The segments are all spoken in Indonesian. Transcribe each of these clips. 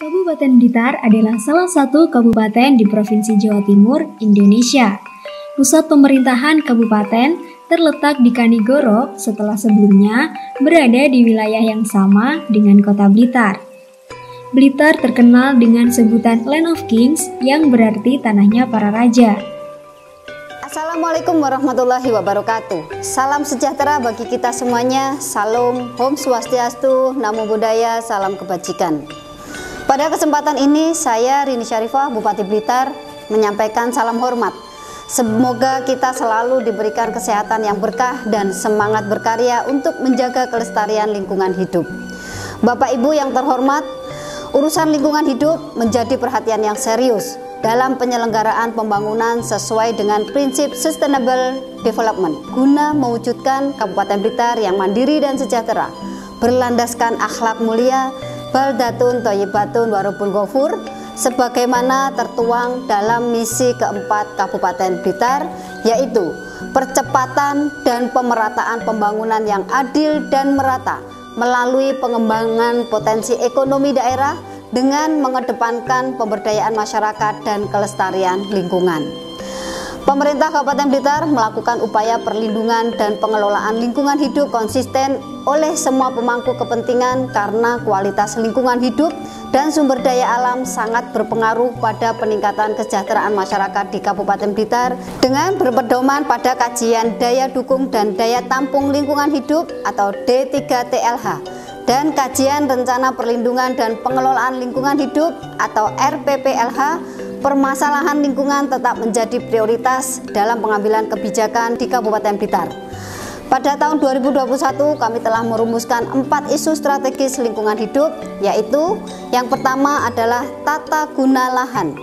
Kabupaten Blitar adalah salah satu kabupaten di Provinsi Jawa Timur, Indonesia. Pusat pemerintahan kabupaten terletak di Kanigoro setelah sebelumnya berada di wilayah yang sama dengan kota Blitar. Blitar terkenal dengan sebutan Land of Kings yang berarti tanahnya para raja. Assalamualaikum warahmatullahi wabarakatuh. Salam sejahtera bagi kita semuanya. Salam, Om Swastiastu, Namo Buddhaya, salam kebajikan. Pada kesempatan ini saya Rini Syarifah, Bupati Blitar, menyampaikan salam hormat. Semoga kita selalu diberikan kesehatan yang berkah dan semangat berkarya untuk menjaga kelestarian lingkungan hidup. Bapak Ibu yang terhormat, urusan lingkungan hidup menjadi perhatian yang serius dalam penyelenggaraan pembangunan sesuai dengan prinsip Sustainable Development guna mewujudkan Kabupaten Blitar yang mandiri dan sejahtera, berlandaskan akhlak mulia, baldatun thayyibatun warabun ghafur, sebagaimana tertuang dalam misi keempat Kabupaten Blitar, yaitu percepatan dan pemerataan pembangunan yang adil dan merata melalui pengembangan potensi ekonomi daerah dengan mengedepankan pemberdayaan masyarakat dan kelestarian lingkungan. Pemerintah Kabupaten Blitar melakukan upaya perlindungan dan pengelolaan lingkungan hidup konsisten oleh semua pemangku kepentingan karena kualitas lingkungan hidup dan sumber daya alam sangat berpengaruh pada peningkatan kesejahteraan masyarakat di Kabupaten Blitar dengan berpedoman pada kajian daya dukung dan daya tampung lingkungan hidup atau D3TLH dan kajian rencana perlindungan dan pengelolaan lingkungan hidup atau RPPLH. Permasalahan lingkungan tetap menjadi prioritas dalam pengambilan kebijakan di Kabupaten Blitar. Pada tahun 2021 kami telah merumuskan 4 isu strategis lingkungan hidup, yaitu yang pertama adalah tata guna lahan.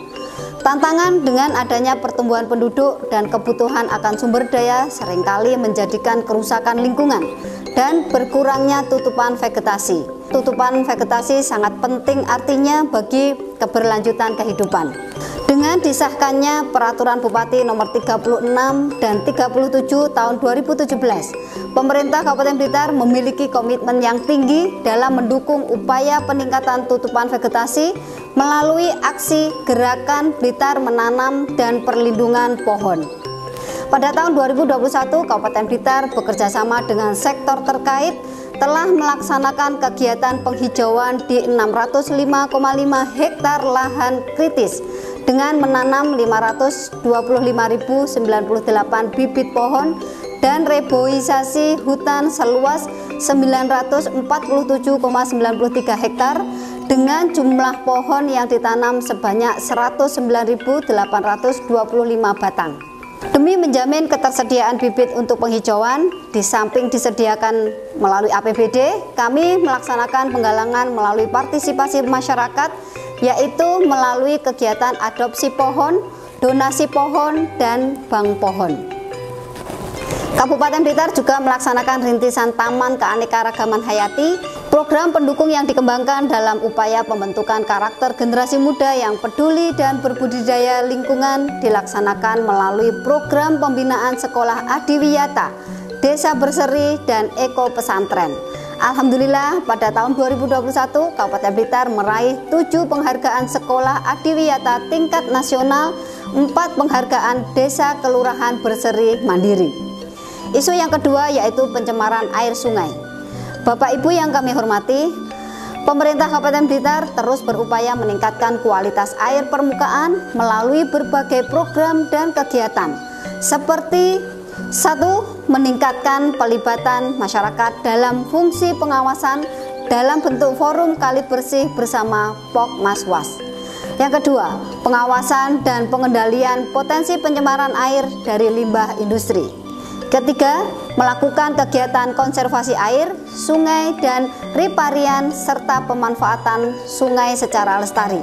Tantangan dengan adanya pertumbuhan penduduk dan kebutuhan akan sumber daya seringkali menjadikan kerusakan lingkungan dan berkurangnya tutupan vegetasi. Tutupan vegetasi sangat penting artinya bagi keberlanjutan kehidupan. Dengan disahkannya Peraturan Bupati Nomor 36 dan 37 tahun 2017, pemerintah Kabupaten Blitar memiliki komitmen yang tinggi dalam mendukung upaya peningkatan tutupan vegetasi melalui aksi gerakan Blitar menanam dan perlindungan pohon. Pada tahun 2021, Kabupaten Blitar bekerjasama dengan sektor terkait telah melaksanakan kegiatan penghijauan di 605,5 hektar lahan kritis dengan menanam 525.098 bibit pohon dan reboisasi hutan seluas 947,93 hektar dengan jumlah pohon yang ditanam sebanyak 109.825 batang. Demi menjamin ketersediaan bibit untuk penghijauan, di samping disediakan melalui APBD, kami melaksanakan penggalangan melalui partisipasi masyarakat, yaitu melalui kegiatan adopsi pohon, donasi pohon, dan bank pohon. Kabupaten Blitar juga melaksanakan rintisan Taman Keanekaragaman Hayati, program pendukung yang dikembangkan dalam upaya pembentukan karakter generasi muda yang peduli dan berbudidaya lingkungan dilaksanakan melalui program pembinaan sekolah adiwiyata, desa berseri, dan eko pesantren. Alhamdulillah pada tahun 2021 Kabupaten Blitar meraih 7 penghargaan sekolah adiwiyata tingkat nasional, 4 penghargaan desa kelurahan berseri mandiri. Isu yang kedua yaitu pencemaran air sungai. Bapak Ibu yang kami hormati, pemerintah Kabupaten Blitar terus berupaya meningkatkan kualitas air permukaan melalui berbagai program dan kegiatan seperti 1. Meningkatkan pelibatan masyarakat dalam fungsi pengawasan dalam bentuk forum kali bersih bersama Pokmaswas. Yang kedua, pengawasan dan pengendalian potensi pencemaran air dari limbah industri. Ketiga, melakukan kegiatan konservasi air, sungai, dan riparian serta pemanfaatan sungai secara lestari.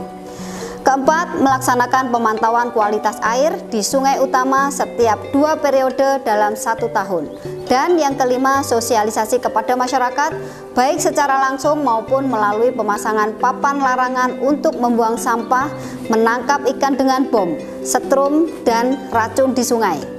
Keempat, melaksanakan pemantauan kualitas air di sungai utama setiap 2 periode dalam 1 tahun. Dan yang kelima, sosialisasi kepada masyarakat, baik secara langsung maupun melalui pemasangan papan larangan untuk membuang sampah, menangkap ikan dengan bom, setrum, dan racun di sungai.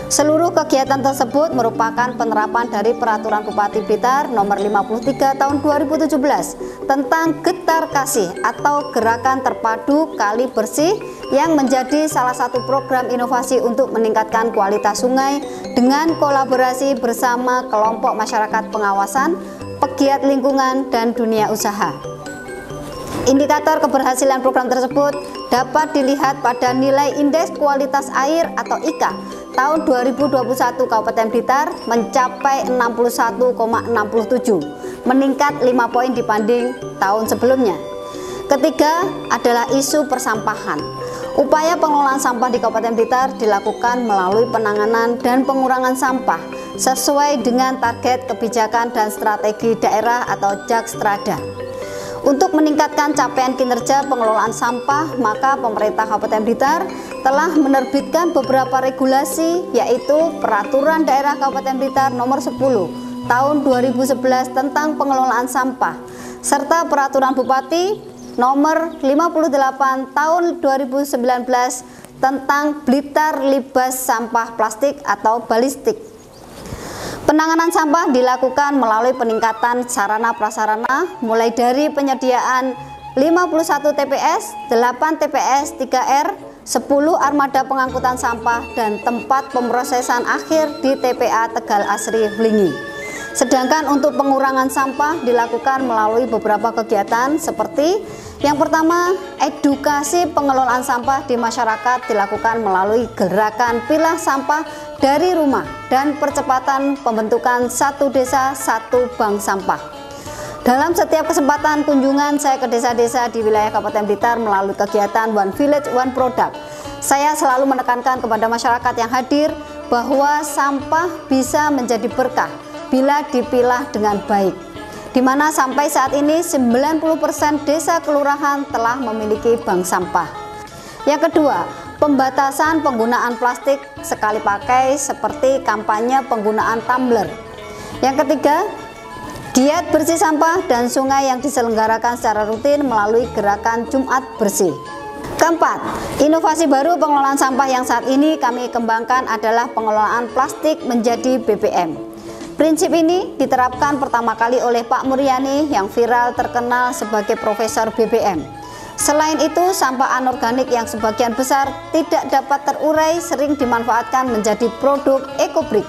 Seluruh kegiatan tersebut merupakan penerapan dari Peraturan Bupati Blitar Nomor 53 Tahun 2017 tentang Getar Kasih atau Gerakan Terpadu Kali Bersih yang menjadi salah satu program inovasi untuk meningkatkan kualitas sungai dengan kolaborasi bersama kelompok masyarakat pengawasan, pegiat lingkungan, dan dunia usaha. Indikator keberhasilan program tersebut dapat dilihat pada nilai Indeks Kualitas Air atau IKA tahun 2021 Kabupaten Blitar mencapai 61,67, meningkat 5 poin dibanding tahun sebelumnya. Ketiga adalah isu persampahan. Upaya pengelolaan sampah di Kabupaten Blitar dilakukan melalui penanganan dan pengurangan sampah sesuai dengan target kebijakan dan strategi daerah atau Jakstrada. Untuk meningkatkan capaian kinerja pengelolaan sampah, maka pemerintah Kabupaten Blitar telah menerbitkan beberapa regulasi, yaitu Peraturan Daerah Kabupaten Blitar Nomor 10 Tahun 2011 tentang pengelolaan sampah, serta Peraturan Bupati Nomor 58 Tahun 2019 tentang Blitar Libas Sampah Plastik atau Balistik. Penanganan sampah dilakukan melalui peningkatan sarana prasarana mulai dari penyediaan 51 TPS, 8 TPS 3R, 10 armada pengangkutan sampah dan tempat pemrosesan akhir di TPA Tegal Asri Blingi. Sedangkan untuk pengurangan sampah dilakukan melalui beberapa kegiatan seperti yang pertama, edukasi pengelolaan sampah di masyarakat dilakukan melalui gerakan pilah sampah dari rumah dan percepatan pembentukan satu desa satu bank sampah. Dalam setiap kesempatan kunjungan saya ke desa-desa di wilayah Kabupaten Blitar melalui kegiatan One Village One Product, saya selalu menekankan kepada masyarakat yang hadir bahwa sampah bisa menjadi berkah bila dipilah dengan baik, di mana sampai saat ini 90% desa kelurahan telah memiliki bank sampah. Yang kedua, pembatasan penggunaan plastik sekali pakai seperti kampanye penggunaan tumbler. Yang ketiga, giat bersih sampah dan sungai yang diselenggarakan secara rutin melalui gerakan Jumat Bersih. Keempat, inovasi baru pengelolaan sampah yang saat ini kami kembangkan adalah pengelolaan plastik menjadi BBM. Prinsip ini diterapkan pertama kali oleh Pak Muryani yang viral terkenal sebagai Profesor BBM. Selain itu, sampah anorganik yang sebagian besar tidak dapat terurai sering dimanfaatkan menjadi produk ekobrik.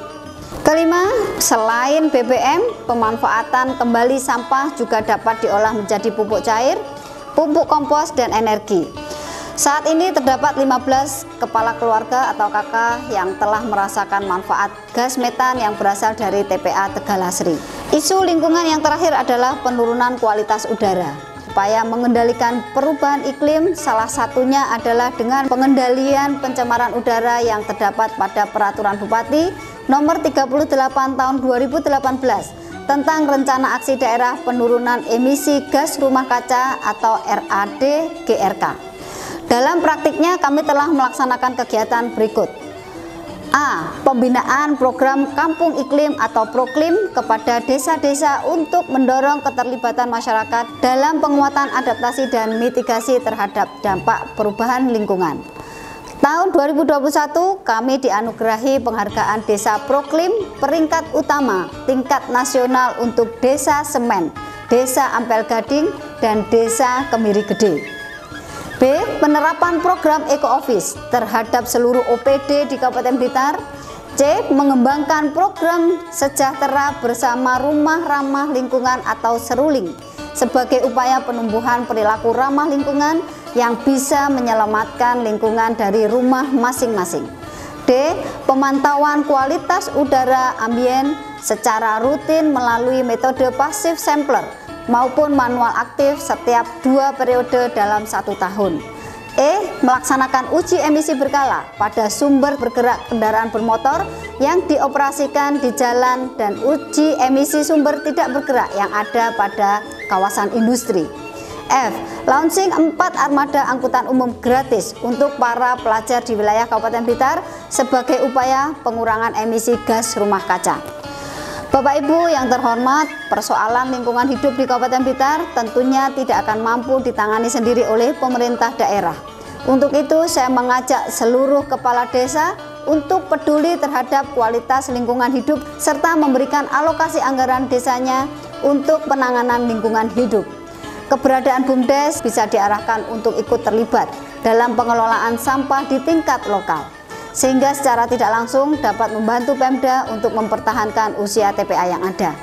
Kelima, selain BBM, pemanfaatan kembali sampah juga dapat diolah menjadi pupuk cair, pupuk kompos, dan energi. Saat ini terdapat 15 kepala keluarga atau KK yang telah merasakan manfaat gas metan yang berasal dari TPA Tegal Asri. Isu lingkungan yang terakhir adalah penurunan kualitas udara. Upaya mengendalikan perubahan iklim salah satunya adalah dengan pengendalian pencemaran udara yang terdapat pada Peraturan Bupati Nomor 38 Tahun 2018 tentang Rencana Aksi Daerah Penurunan Emisi Gas Rumah Kaca atau RAD-GRK. Dalam praktiknya kami telah melaksanakan kegiatan berikut. A. Pembinaan program Kampung Iklim atau Proklim kepada desa-desa untuk mendorong keterlibatan masyarakat dalam penguatan adaptasi dan mitigasi terhadap dampak perubahan lingkungan. Tahun 2021 kami dianugerahi penghargaan Desa Proklim peringkat utama tingkat nasional untuk Desa Semen, Desa Ampel Gading, dan Desa Kemiri Gede. B. Penerapan program Eco Office terhadap seluruh OPD di Kabupaten Blitar. C. Mengembangkan program Sejahtera Bersama Rumah Ramah Lingkungan atau Seruling sebagai upaya penumbuhan perilaku ramah lingkungan yang bisa menyelamatkan lingkungan dari rumah masing-masing. D. Pemantauan kualitas udara ambien secara rutin melalui metode passive sampler maupun manual aktif setiap 2 periode dalam 1 tahun. E. Melaksanakan uji emisi berkala pada sumber bergerak kendaraan bermotor yang dioperasikan di jalan dan uji emisi sumber tidak bergerak yang ada pada kawasan industri. F. Launching 4 armada angkutan umum gratis untuk para pelajar di wilayah Kabupaten Blitar sebagai upaya pengurangan emisi gas rumah kaca. Bapak Ibu yang terhormat, persoalan lingkungan hidup di Kabupaten Blitar tentunya tidak akan mampu ditangani sendiri oleh pemerintah daerah. Untuk itu saya mengajak seluruh kepala desa untuk peduli terhadap kualitas lingkungan hidup serta memberikan alokasi anggaran desanya untuk penanganan lingkungan hidup. Keberadaan BUMDes bisa diarahkan untuk ikut terlibat dalam pengelolaan sampah di tingkat lokal, sehingga secara tidak langsung dapat membantu Pemda untuk mempertahankan usia TPA yang ada.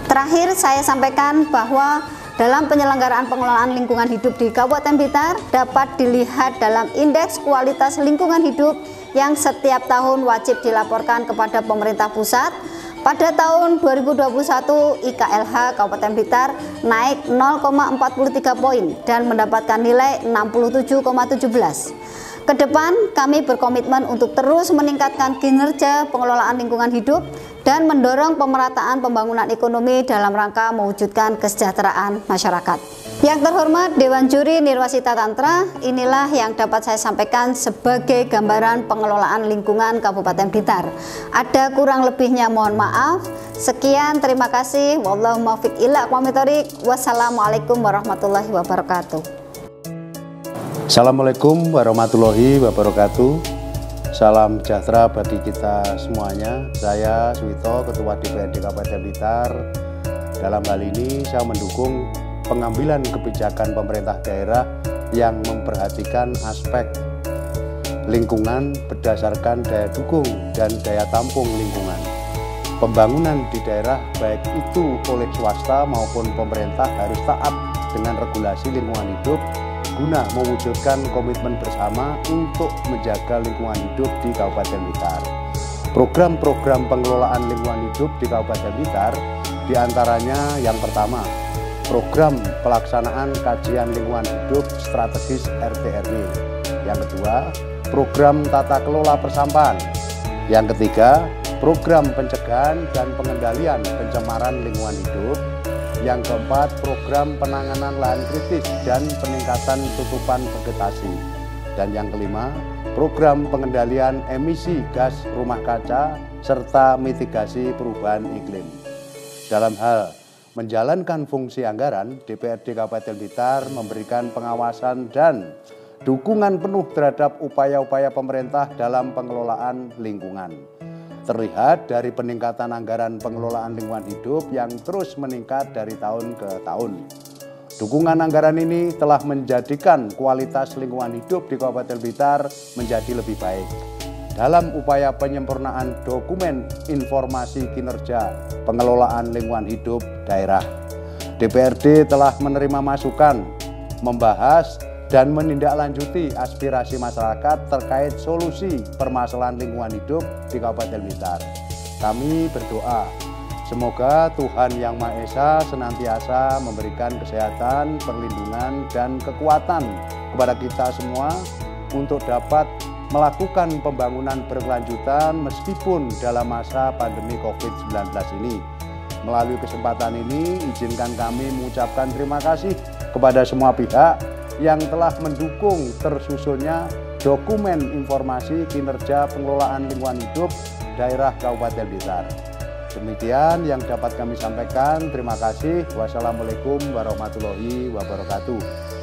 Terakhir, saya sampaikan bahwa dalam penyelenggaraan pengelolaan lingkungan hidup di Kabupaten Blitar dapat dilihat dalam indeks kualitas lingkungan hidup yang setiap tahun wajib dilaporkan kepada pemerintah pusat. Pada tahun 2021, IKLH Kabupaten Blitar naik 0,43 poin dan mendapatkan nilai 67,17. Ke depan, kami berkomitmen untuk terus meningkatkan kinerja pengelolaan lingkungan hidup dan mendorong pemerataan pembangunan ekonomi dalam rangka mewujudkan kesejahteraan masyarakat. Yang terhormat Dewan Juri Nirwasita Tantra, inilah yang dapat saya sampaikan sebagai gambaran pengelolaan lingkungan Kabupaten Blitar. Ada kurang lebihnya mohon maaf. Sekian, terima kasih. Wallahu muwaffiq ila aqwamit thoriq. Wassalamualaikum warahmatullahi wabarakatuh. Assalamualaikum warahmatullahi wabarakatuh. Salam sejahtera bagi kita semuanya. Saya Suwito, Ketua DPRD Kabupaten Blitar. Dalam hal ini saya mendukung pengambilan kebijakan pemerintah daerah yang memperhatikan aspek lingkungan berdasarkan daya dukung dan daya tampung lingkungan. Pembangunan di daerah baik itu oleh swasta maupun pemerintah harus taat dengan regulasi lingkungan hidup guna mewujudkan komitmen bersama untuk menjaga lingkungan hidup di Kabupaten Blitar. Program-program pengelolaan lingkungan hidup di Kabupaten Blitar diantaranya yang pertama, program pelaksanaan kajian lingkungan hidup strategis RT/RW. Yang kedua, program tata kelola persampahan. Yang ketiga, program pencegahan dan pengendalian pencemaran lingkungan hidup. Yang keempat, program penanganan lahan kritis dan peningkatan tutupan vegetasi. Dan yang kelima, program pengendalian emisi gas rumah kaca serta mitigasi perubahan iklim. Dalam hal menjalankan fungsi anggaran, DPRD Kabupaten Blitar memberikan pengawasan dan dukungan penuh terhadap upaya-upaya pemerintah dalam pengelolaan lingkungan. Terlihat dari peningkatan anggaran pengelolaan lingkungan hidup yang terus meningkat dari tahun ke tahun. Dukungan anggaran ini telah menjadikan kualitas lingkungan hidup di Kabupaten Blitar menjadi lebih baik. Dalam upaya penyempurnaan dokumen informasi kinerja pengelolaan lingkungan hidup daerah, DPRD telah menerima masukan, membahas, dan menindaklanjuti aspirasi masyarakat terkait solusi permasalahan lingkungan hidup di Kabupaten Blitar. Kami berdoa, semoga Tuhan Yang Maha Esa senantiasa memberikan kesehatan, perlindungan, dan kekuatan kepada kita semua untuk dapat melakukan pembangunan berkelanjutan meskipun dalam masa pandemi COVID-19 ini. Melalui kesempatan ini, izinkan kami mengucapkan terima kasih kepada semua pihak yang telah mendukung tersusunnya dokumen informasi kinerja pengelolaan lingkungan hidup daerah Kabupaten Blitar. Demikian yang dapat kami sampaikan. Terima kasih. Wassalamualaikum warahmatullahi wabarakatuh.